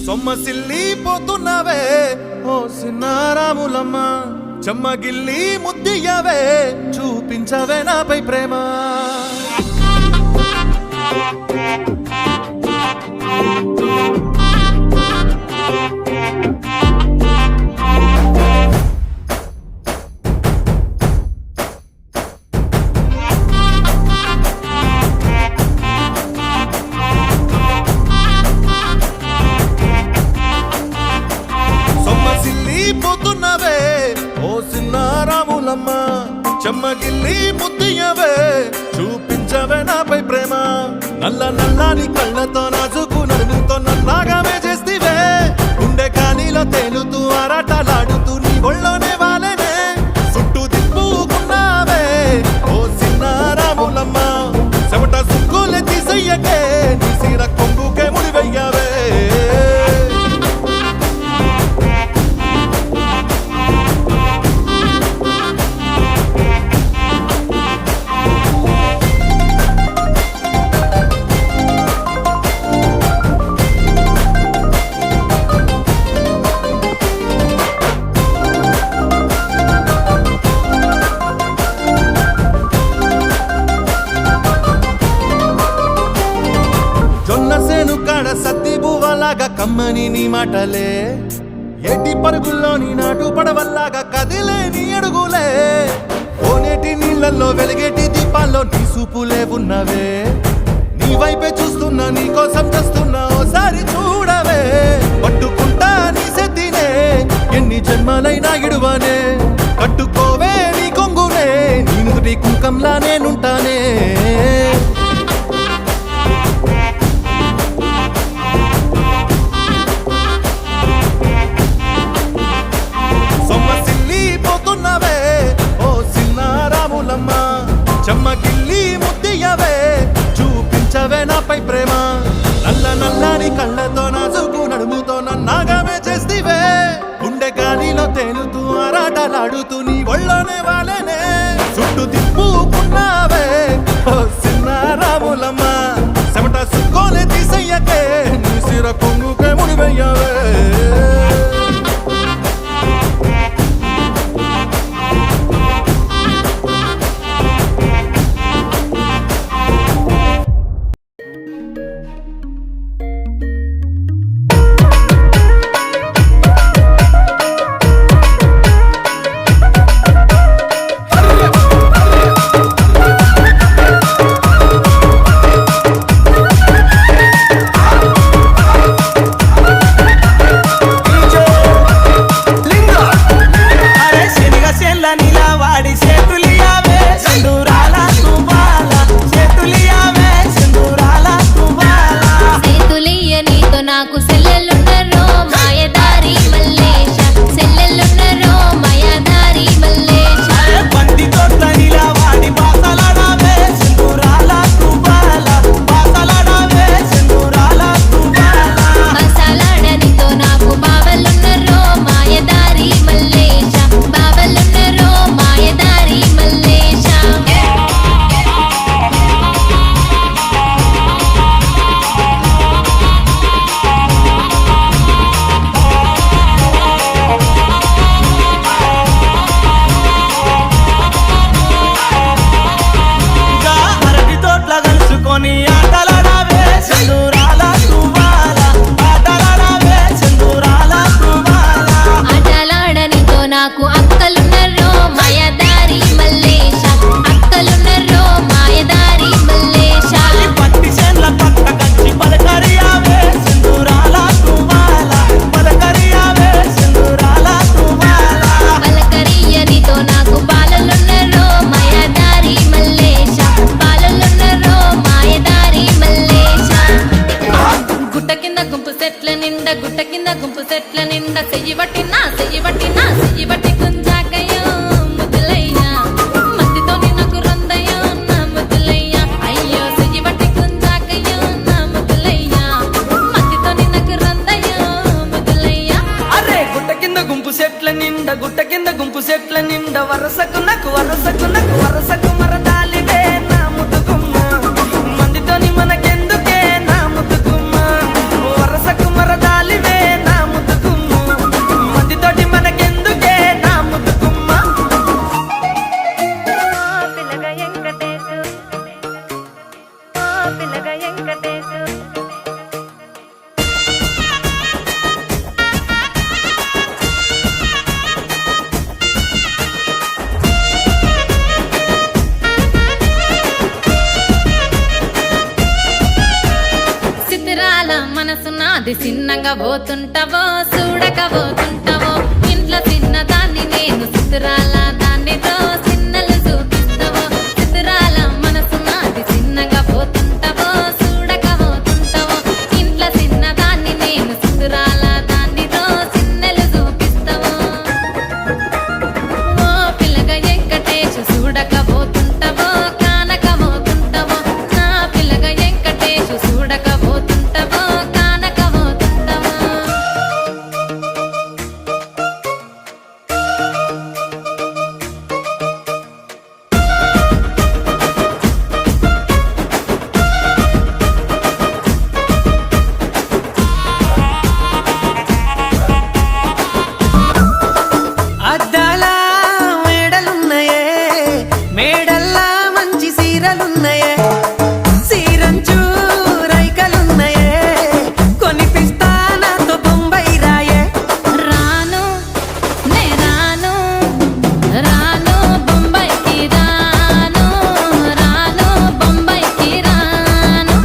సొమ్మసిల్లిపోతున్నవే ఓ సిన్నారాములమ్మ, చెమ్మగిల్లి ముద్దియవే చూపించవే నాపై ప్రేమ. పోతున్నవే ఓ సిన్నారాములమ్మ, చెమ్మగిల్లి ముద్దియవే చూపించవే నాపై ప్రేమ. నల్ల నల్లాని కళ్ళతో నాజుకు నడుముతో నన్నాగామే చేస్తివే, గుండె కానీలో తేలుతూ ఆరాటలాడుతూ నీ ఒళ్ళోనే వాలేనే చుట్టూ తిప్పుకున్నావే ఓ సిన్నారాములమ్మ. చెమట సుక్కులే తీసయ్యకే నీ సీర కొంగుకే ముడివయ్యావే. సత్తి బువ్వలాగా కమ్మని నీ మాటలే, ఎట్టి పరుగుల్లో నీ నాటు పడవల్లాగా కదిలే నీ అడుగులే. ఓనేటి నీళ్ళల్లో వెలిగేటి దీపాల్లో నీ సూపులే ఉన్నవే, నీ వైపే చూస్తున్నా నీ కోసం చేస్తున్నా ఓసారి చూడవే. పట్టుకుంటా నీ సెత్తినే ఎన్ని జన్మలైనా ఇడువనే, కట్టుకోవే నీ కొంగునే నీ నుదుటి కుంకంలా నేనుంటానే. చెమ్మగిల్లి ముద్దియవే చూపించవే నాపై ప్రేమ. నల్ల నల్లాని కళ్ళతో నాజుకు నడుముతో నన్నాగామే చేస్తివే, గుండె గాలిలో తేలుతూ ఆరాటలాడుతూ నీ ఒళ్ళోనే వాలేనే చుట్టూ తిప్పుకున్నావే ఓ సిన్నారాములమ్మ. చెమట సుక్కోలే తీసయ్యకే నీ సిర కొంగుకే ముడివయ్యావే. చిత్రాల మనసు నాది చిన్నగా పోతుంటావో చూడకపోతుంటావో ఇంట్లో చిన్నదాన్ని నేను చిత్రాల దాన్నితో చిన్నలు చూపిస్తావో చిత్రాల మనసు నాది చిన్నగా పోతుంటావో చూడకపోతుంటావో ఇంట్లో చిన్నదాన్ని నేను చిత్రాల దాన్నితో చిన్నలు చూపిస్తావో ఓ పిల్లగా వెంకటేశ్ చూడకపోతుంటావో కానకపోతుంటావో నా పిల్లగా వెంకటేశ్ చూడకపోతుంటావో కానకపోతుంటావో అద్దాల మేడలున్నాయే మేడల్లా మంచి సీరలున్నాయే సీరంచు రైకలున్నాయే కొనిపిస్తా నాతో బొంబాయి రాయే రాను నే రాను రాను బొంబాయికి రాను రాను బొంబాయికి రాను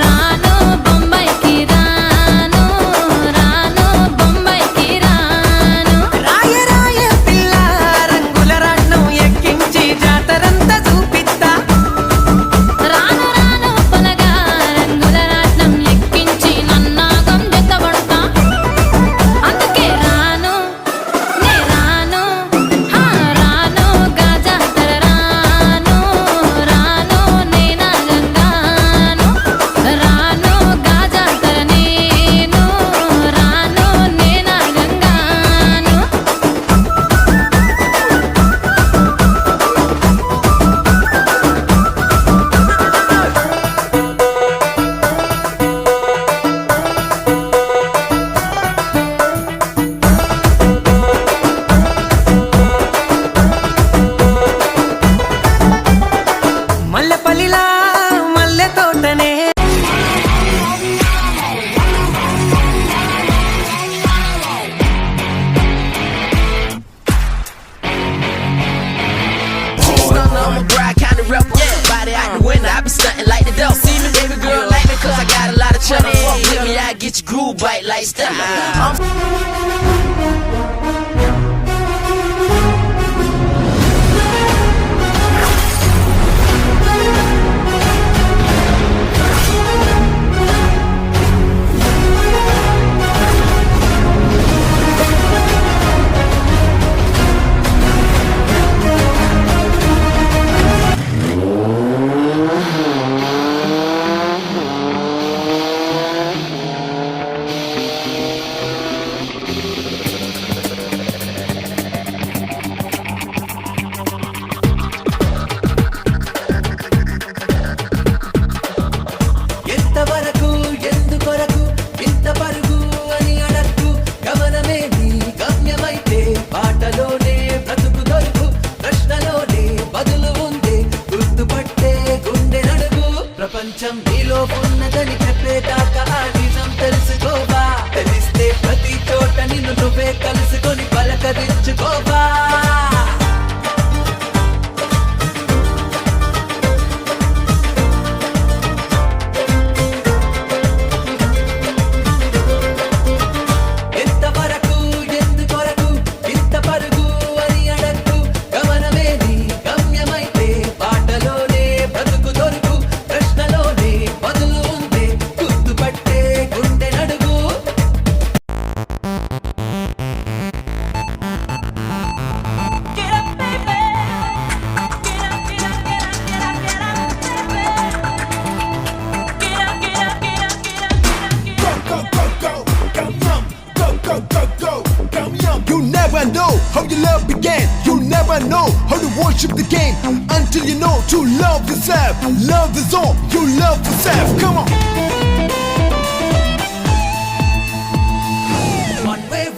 రాను బొంబాయికి రాను రాను బొంబాయికి రాను రాయ రాయ పిల్ల రంగుల రాట్నం ఎక్కించి జాతరంతా చూపిస్తా రాను రాను పొలగా రంగుల రాట్నం ఎక్కించి నన్నాగం జతబడతా అందుకే రాను నే రాను హా రాను గాజాతర రాను రాను నేనా గంగాను రాను గాజాతర నేను రాను నేనా గంగాను మల్లెపల్లిలా మల్లె తోటనే I'm a bride kind of rebel. Body out the window, I be stunting like the devil. See me, baby girl, like me, cause I got a lot of cheddar. Fuck with me, I get your groove bite like Stella. I'm ఎంతవరకు ఎందుకొరకు ఇంత పరుగు అని అడక్కు గమనమే నీ గమ్యమైతే పాటలోనే బ్రతుకు దొరుకు ప్రశ్నలోనే బదులు ఉంది గుర్తుపట్టే గుండె నడుగు ప్రపంచం నీలో ఉన్నదని చెప్పేదాకా ఆ నిజం తెలుసుకోవా తెలిస్తే ప్రతి చోట నిన్ను నువ్వే కలుసుకొని పలకరించుకోవా ఎంతవరకు ఎందుకొరకు ఇంత పరుగు అని అడక్కు గమనమే నీ గమ్యమైతే పాటలోనే బ్రతుకు దొరుకు ప్రశ్నలోనే బదులు ఉంది గుర్తుపట్టే గుండె నడుగు You never know how your love began. You never know how to worship the game until you know to love yourself. Love is all you love yourself. Come on.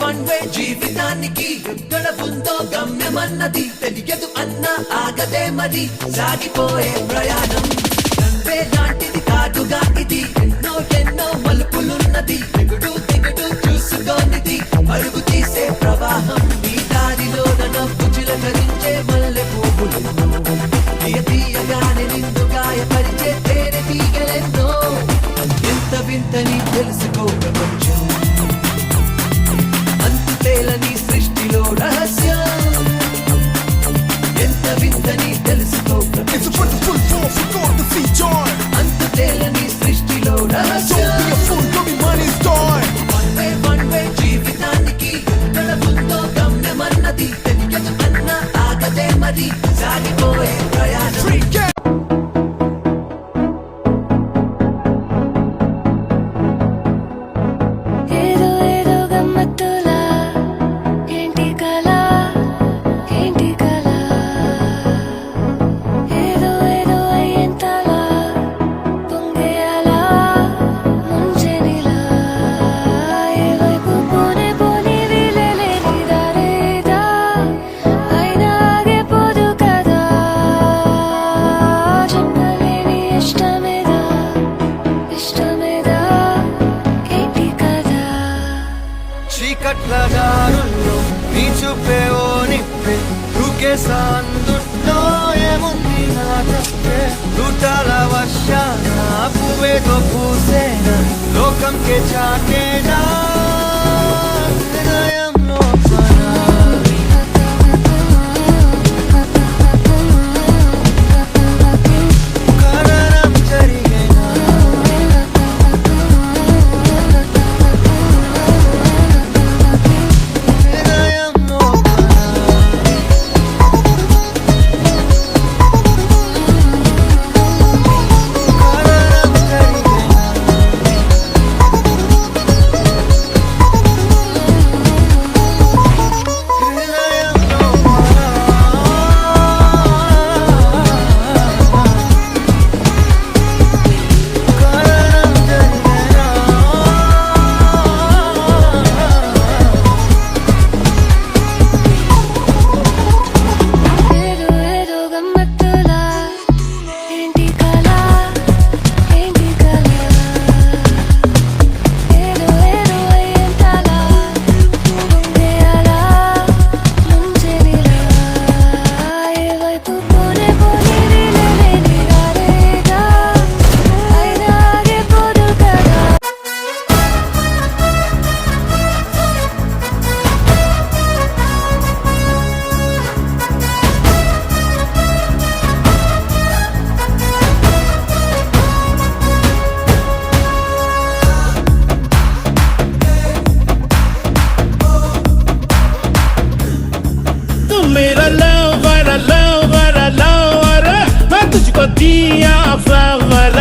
One way జీవితానికి ఎక్కడ ఉందో గమ్యమన్నది తెలియదు అన్న ఆగదే మరి సాగిపోయే ప్రయాణం రంవే లాంటిది కాదుగా ఇది ఎన్నో ఎన్నో మలుపులున్నది ఎగుడు దిగుడు చూసుకోనిది అడుగు తీసే ప్రవాహం ఈ దారిలో నవ్వు చిలకరించే మల్లె పువ్వులను తీయగానే నిన్ను గాయపరిచే తేనె తీగలెన్నో ఎంత వింతని వింతని తెలుసుకో ప్రపంచం అంతుతేలని సృష్టిలో రహస్యం ఎంత వింతని తెలుసుకో It's a ప్రపంచం wonderful force, you got the feet joy. అంతుతేలని సృష్టిలో రహస్యం Don't be a fool, go be money's toy. One way జీవితానికి ఎక్కడ ఉందో గమ్యమన్నది తెలియదు అన్న ఆగదే మరి సాగిపోయే ప్రయాణం Freak out. ఏదో ఏదో గమ్మత్తులా ఏంటి కళ ఏంటి కళ ఏదో ఏదో అయ్యేంతలా పొంగేయాలా ముంచెనిలా ఏ వైపు పోనే పోని వీలలేని దారేదా అయినా ఆగిపోదు కదా చెప్పలేని ఇష్టమేదా ఇష్టమేదా ఏంటి కదా చీకట్ల దారుల్లో నీ చూపే ఓ నిప్పే దూకేసా అందుట్లో ఏముంది నా తప్పే దూటాల వర్షాన పువ్వేదో పూసేనా లోకంకే చాటేనా హృదయంలో పనా. కరణం జరిగేనా హృదయంలో పనా. కరణం జరిగేనా హృదయంలో పనా. కరణం జరిగేనా ఏదో ఏదో గమ్మత్తులా ఏంటి కళ ఏంటి కళ ఏదో ఏదో అయ్యేంతలా పొంగేయాలా ముంచెనిలా ఏ వైపు పోనే పోని వీలలేని దారేదా అయినా ఆగిపోదు కదా तू मेरा lover मैं तुझको दिया flower